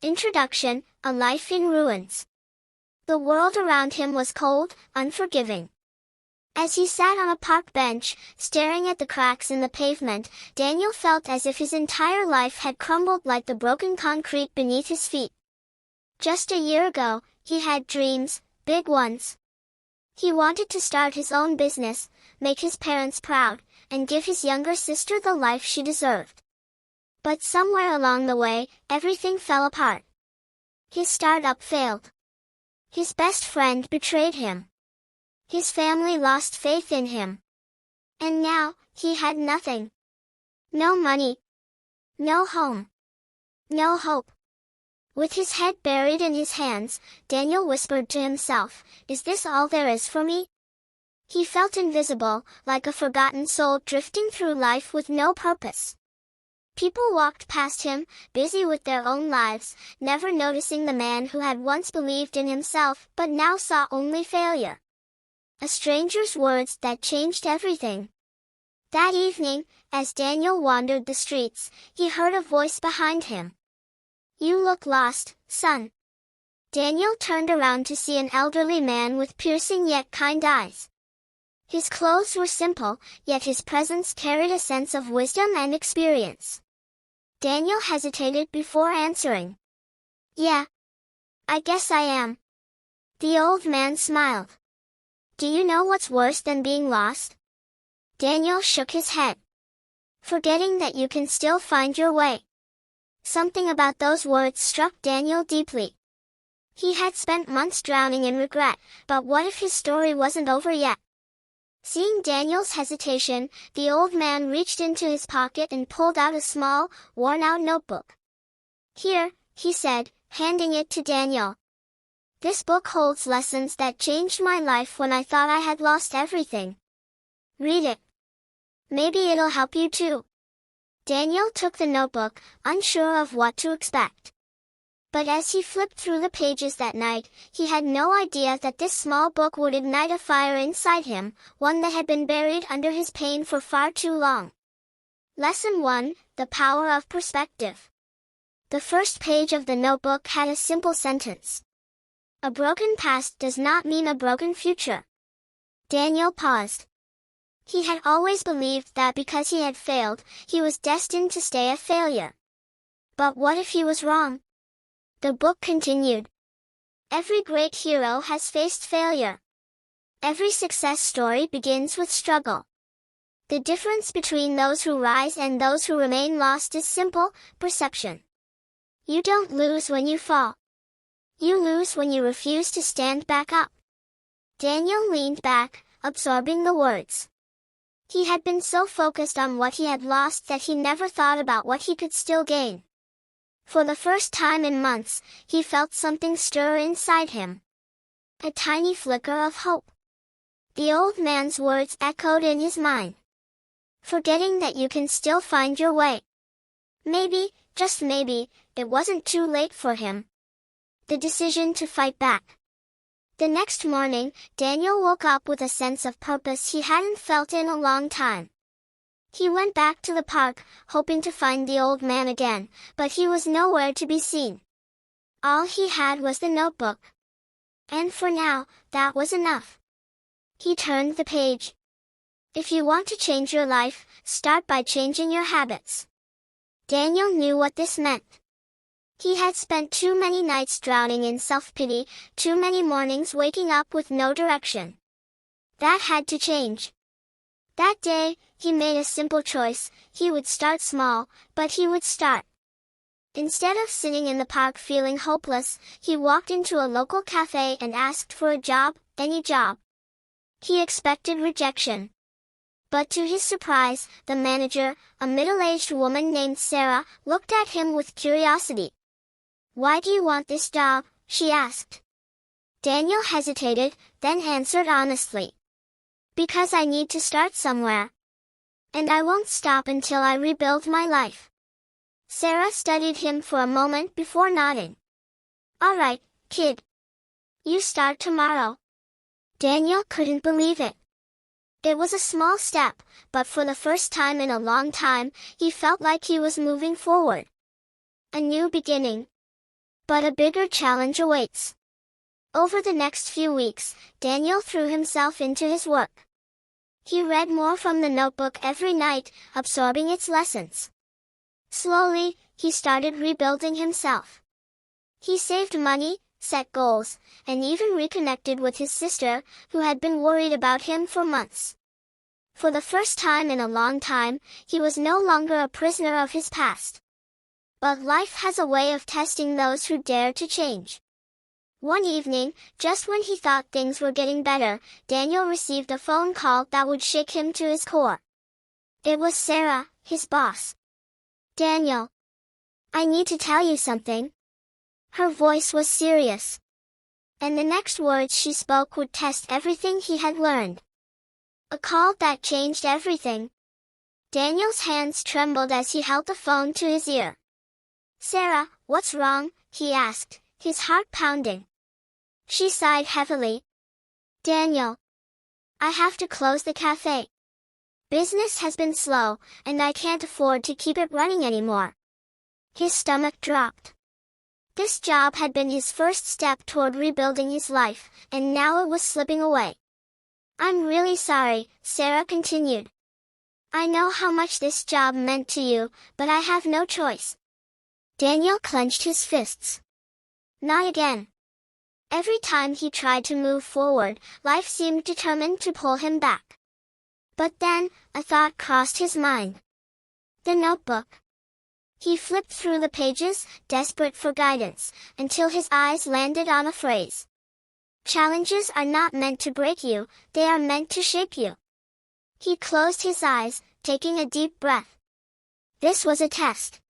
Introduction, A Life in Ruins. The world around him was cold, unforgiving. As he sat on a park bench, staring at the cracks in the pavement, Daniel felt as if his entire life had crumbled like the broken concrete beneath his feet. Just a year ago, he had dreams, big ones. He wanted to start his own business, make his parents proud, and give his younger sister the life she deserved. But somewhere along the way, everything fell apart. His startup failed. His best friend betrayed him. His family lost faith in him. And now, he had nothing. No money. No home. No hope. With his head buried in his hands, Daniel whispered to himself, "Is this all there is for me?" He felt invisible, like a forgotten soul drifting through life with no purpose. People walked past him, busy with their own lives, never noticing the man who had once believed in himself but now saw only failure. A stranger's words that changed everything. That evening, as Daniel wandered the streets, he heard a voice behind him. "You look lost, son." Daniel turned around to see an elderly man with piercing yet kind eyes. His clothes were simple, yet his presence carried a sense of wisdom and experience. Daniel hesitated before answering. "Yeah. I guess I am." The old man smiled. "Do you know what's worse than being lost?" Daniel shook his head. "Forgetting that you can still find your way." Something about those words struck Daniel deeply. He had spent months drowning in regret, but what if his story wasn't over yet? Seeing Daniel's hesitation, the old man reached into his pocket and pulled out a small, worn-out notebook. "Here," he said, handing it to Daniel. "This book holds lessons that changed my life when I thought I had lost everything. Read it. Maybe it'll help you too." Daniel took the notebook, unsure of what to expect. But as he flipped through the pages that night, he had no idea that this small book would ignite a fire inside him, one that had been buried under his pain for far too long. Lesson 1, The Power of Perspective. The first page of the notebook had a simple sentence. "A broken past does not mean a broken future." Daniel paused. He had always believed that because he had failed, he was destined to stay a failure. But what if he was wrong? The book continued. Every great hero has faced failure. Every success story begins with struggle. The difference between those who rise and those who remain lost is simple: perception. You don't lose when you fall. You lose when you refuse to stand back up. Daniel leaned back, absorbing the words. He had been so focused on what he had lost that he never thought about what he could still gain. For the first time in months, he felt something stir inside him. A tiny flicker of hope. The old man's words echoed in his mind. Forgetting that you can still find your way. Maybe, just maybe, it wasn't too late for him. The decision to fight back. The next morning, Daniel woke up with a sense of purpose he hadn't felt in a long time. He went back to the park, hoping to find the old man again, but he was nowhere to be seen. All he had was the notebook. And for now, that was enough. He turned the page. If you want to change your life, start by changing your habits. Daniel knew what this meant. He had spent too many nights drowning in self-pity, too many mornings waking up with no direction. That had to change. That day, he made a simple choice. He would start small, but he would start. Instead of sitting in the park feeling hopeless, he walked into a local cafe and asked for a job, any job. He expected rejection. But to his surprise, the manager, a middle-aged woman named Sarah, looked at him with curiosity. "Why do you want this job?" she asked. Daniel hesitated, then answered honestly. "Because I need to start somewhere. And I won't stop until I rebuild my life." Sarah studied him for a moment before nodding. "All right, kid. You start tomorrow." Daniel couldn't believe it. It was a small step, but for the first time in a long time, he felt like he was moving forward. A new beginning. But a bigger challenge awaits. Over the next few weeks, Daniel threw himself into his work. He read more from the notebook every night, absorbing its lessons. Slowly, he started rebuilding himself. He saved money, set goals, and even reconnected with his sister, who had been worried about him for months. For the first time in a long time, he was no longer a prisoner of his past. But life has a way of testing those who dare to change. One evening, just when he thought things were getting better, Daniel received a phone call that would shake him to his core. It was Sarah, his boss. "Daniel, I need to tell you something." Her voice was serious. And the next words she spoke would test everything he had learned. A call that changed everything. Daniel's hands trembled as he held the phone to his ear. "Sarah, what's wrong?" he asked, his heart pounding. She sighed heavily. "Daniel, I have to close the cafe. Business has been slow, and I can't afford to keep it running anymore." His stomach dropped. This job had been his first step toward rebuilding his life, and now it was slipping away. "I'm really sorry," Sarah continued. "I know how much this job meant to you, but I have no choice." Daniel clenched his fists. Not again. Every time he tried to move forward, life seemed determined to pull him back. But then, a thought crossed his mind. The notebook. He flipped through the pages, desperate for guidance, until his eyes landed on a phrase. "Challenges are not meant to break you, they are meant to shape you." He closed his eyes, taking a deep breath. This was a test.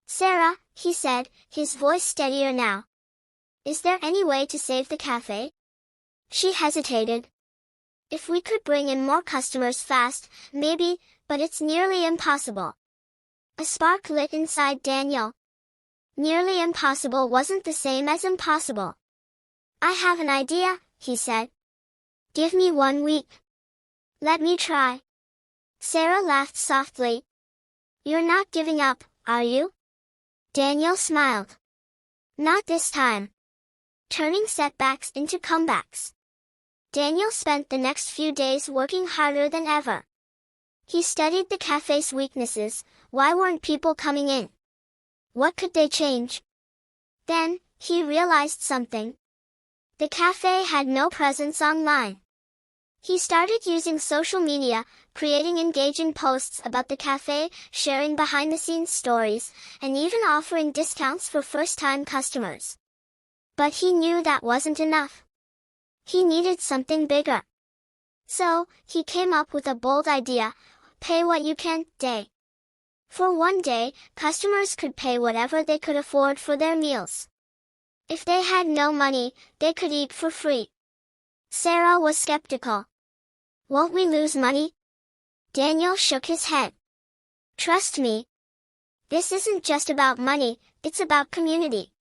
"Sarah," he said, his voice steadier now. "Is there any way to save the cafe?" She hesitated. "If we could bring in more customers fast, maybe, but it's nearly impossible." A spark lit inside Daniel. Nearly impossible wasn't the same as impossible. "I have an idea," he said. "Give me 1 week. Let me try." Sarah laughed softly. "You're not giving up, are you?" Daniel smiled. "Not this time." Turning setbacks into comebacks. Daniel spent the next few days working harder than ever. He studied the cafe's weaknesses. Why weren't people coming in? What could they change? Then, he realized something. The cafe had no presence online. He started using social media, creating engaging posts about the cafe, sharing behind-the-scenes stories, and even offering discounts for first-time customers. But he knew that wasn't enough. He needed something bigger. So, he came up with a bold idea: pay what you can day. For 1 day, customers could pay whatever they could afford for their meals. If they had no money, they could eat for free. Sarah was skeptical. "Won't we lose money?" Daniel shook his head. "Trust me. This isn't just about money, it's about community.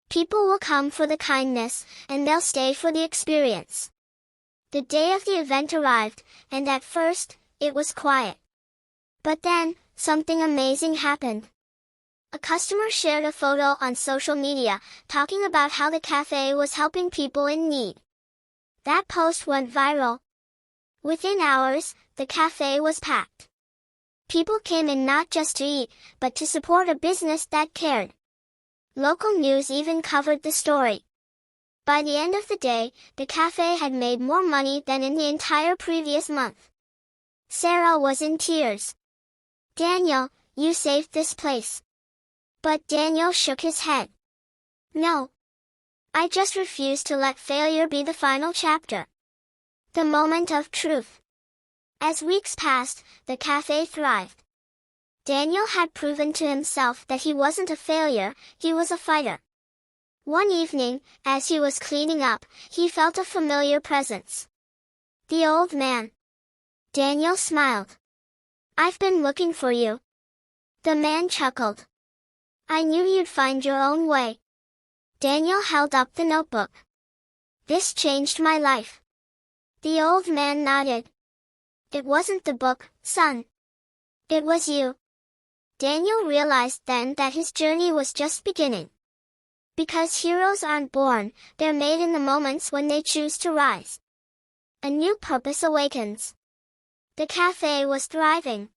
People will come for the kindness, and they'll stay for the experience." The day of the event arrived, and at first, it was quiet. But then, something amazing happened. A customer shared a photo on social media, talking about how the cafe was helping people in need. That post went viral. Within hours, the cafe was packed. People came in not just to eat, but to support a business that cared. Local news even covered the story. By the end of the day, the cafe had made more money than in the entire previous month. Sarah was in tears. "Daniel, you saved this place." But Daniel shook his head. "No. I just refuse to let failure be the final chapter." The moment of truth. As weeks passed, the cafe thrived. Daniel had proven to himself that he wasn't a failure, he was a fighter. One evening, as he was cleaning up, he felt a familiar presence. The old man. Daniel smiled. "I've been looking for you." The man chuckled. "I knew you'd find your own way." Daniel held up the notebook. "This changed my life." The old man nodded. "It wasn't the book, son. It was you." Daniel realized then that his journey was just beginning. Because heroes aren't born, they're made in the moments when they choose to rise. A new purpose awakens. The cafe was thriving.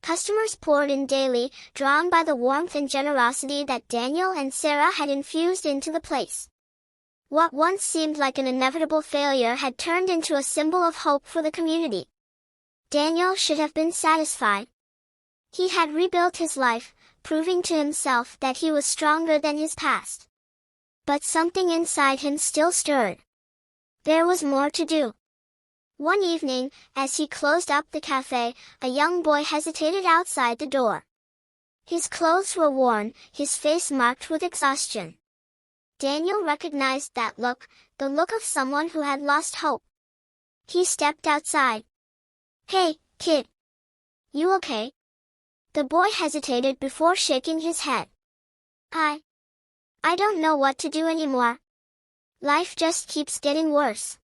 Customers poured in daily, drawn by the warmth and generosity that Daniel and Sarah had infused into the place. What once seemed like an inevitable failure had turned into a symbol of hope for the community. Daniel should have been satisfied. He had rebuilt his life, proving to himself that he was stronger than his past. But something inside him still stirred. There was more to do. One evening, as he closed up the cafe, a young boy hesitated outside the door. His clothes were worn, his face marked with exhaustion. Daniel recognized that look, the look of someone who had lost hope. He stepped outside. "Hey, kid. You okay?" The boy hesitated before shaking his head. I don't know what to do anymore. Life just keeps getting worse."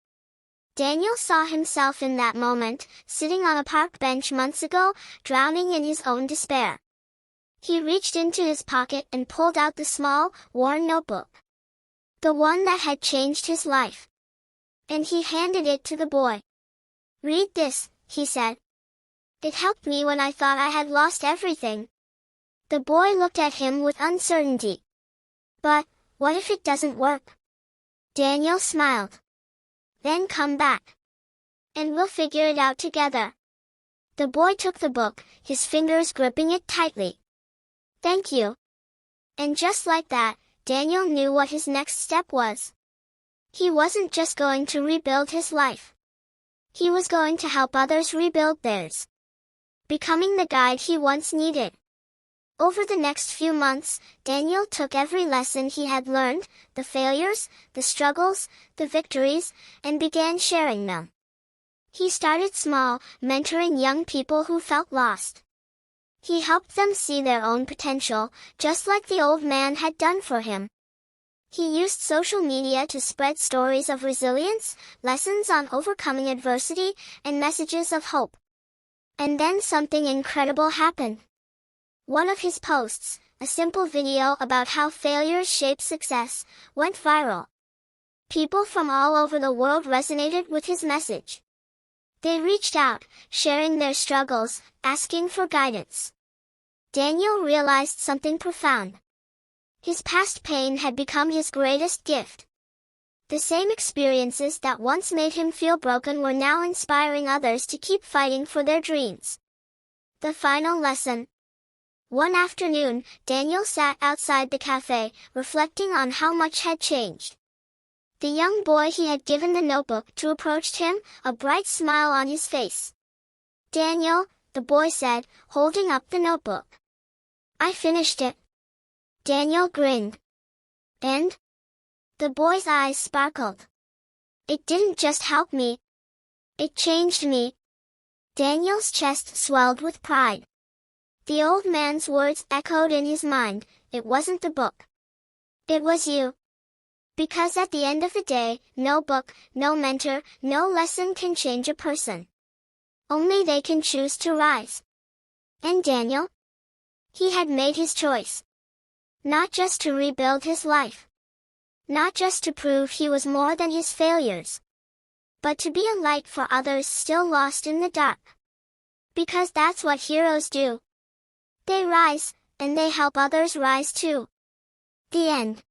Daniel saw himself in that moment, sitting on a park bench months ago, drowning in his own despair. He reached into his pocket and pulled out the small, worn notebook. The one that had changed his life. And he handed it to the boy. "Read this," he said. "It helped me when I thought I had lost everything." The boy looked at him with uncertainty. "But, what if it doesn't work?" Daniel smiled. "Then come back. And we'll figure it out together." The boy took the book, his fingers gripping it tightly. "Thank you." And just like that, Daniel knew what his next step was. He wasn't just going to rebuild his life. He was going to help others rebuild theirs. Becoming the guide he once needed. Over the next few months, Daniel took every lesson he had learned, the failures, the struggles, the victories, and began sharing them. He started small, mentoring young people who felt lost. He helped them see their own potential, just like the old man had done for him. He used social media to spread stories of resilience, lessons on overcoming adversity, and messages of hope. And then something incredible happened. One of his posts, a simple video about how failures shape success, went viral. People from all over the world resonated with his message. They reached out, sharing their struggles, asking for guidance. Daniel realized something profound. His past pain had become his greatest gift. The same experiences that once made him feel broken were now inspiring others to keep fighting for their dreams. The final lesson. One afternoon, Daniel sat outside the cafe, reflecting on how much had changed. The young boy he had given the notebook to approached him, a bright smile on his face. "Daniel," the boy said, holding up the notebook. "I finished it." Daniel grinned. "And?" The boy's eyes sparkled. "It didn't just help me. It changed me." Daniel's chest swelled with pride. The old man's words echoed in his mind. It wasn't the book. It was you. Because at the end of the day, no book, no mentor, no lesson can change a person. Only they can choose to rise. And Daniel? He had made his choice. Not just to rebuild his life. Not just to prove he was more than his failures. But to be a light for others still lost in the dark. Because that's what heroes do. They rise, and they help others rise too. The end.